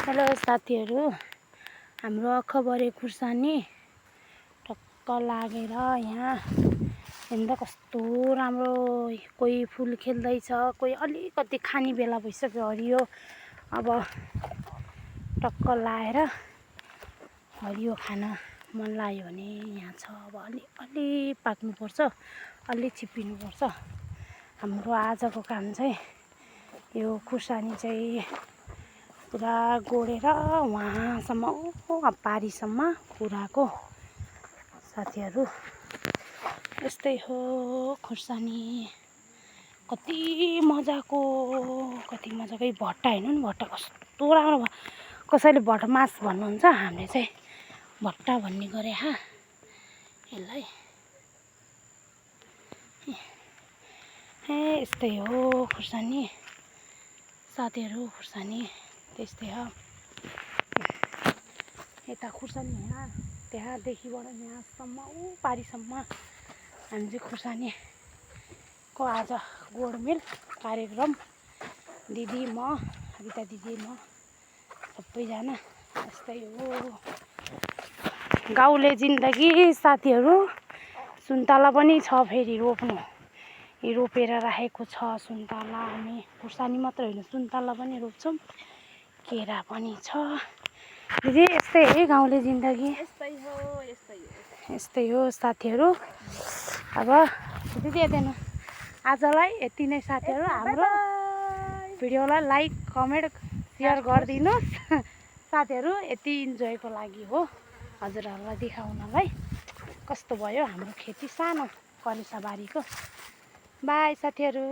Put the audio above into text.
Hello साथीहरू, हाम्रो अखबारे खुर्सानी टक्क लागेर यहाँ हेर्दा कस्तो राम्रो कोही फुल खेल्दैछ, कोही अलिकति खाने बेला भइसक्यो हरियो। अब टक्क लाएर हरियो खान मन लाग्यो भने यहाँ छ। अब अलि पाक्नुपर्छ, अलि छिप्पिनुपर्छ। हाम्रो आजको काम चाहिँ यो खुर्सानी चाहिँ पुरा गोडेर वहाँसम्म पारीसम्म पुराको। साथीहरू यस्तै हो खुर्सानी। कति मजाकै भट्टा हेर्नु नि, भट्टा कस्तो राम्रो भयो। कसैले भटमास भन्नुहुन्छ, हामीले चाहिँ भट्टा भन्ने गरे यसलाई। यस्तै हो खुर्सानी साथीहरू। खुर्सानी त्यस्तै हो। यता खुर्सानी यहाँ त्यहाँदेखिबाट यहाँसम्म पारीसम्म हामी चाहिँ खुर्सानीको आज गोडमेल कार्यक्रम। दिदी, म, रिता दिदी, म सबैजना। यस्तै हो गाउँले जिन्दगी साथीहरू। सुन्तला पनि छ फेरि रोप्नु। रोपेर राखेको छ सुन्तला। हामी खुर्सानी मात्र होइन, सुन्तला पनि रोप्छौँ, केरा पनि छ। दिदी यस्तै है गाउँले जिन्दगी। यस्तै हो साथीहरू। अब दिदी यतिन आजलाई यति नै साथीहरू। हाम्रो भिडियोलाई लाइक कमेन्ट सेयर गरिदिनुहोस् साथीहरू। यति इन्जोयको लागि हो हजुरहरूलाई देखाउनलाई कस्तो भयो हाम्रो खेती सानो करेसाबारीको। बाई साथीहरू।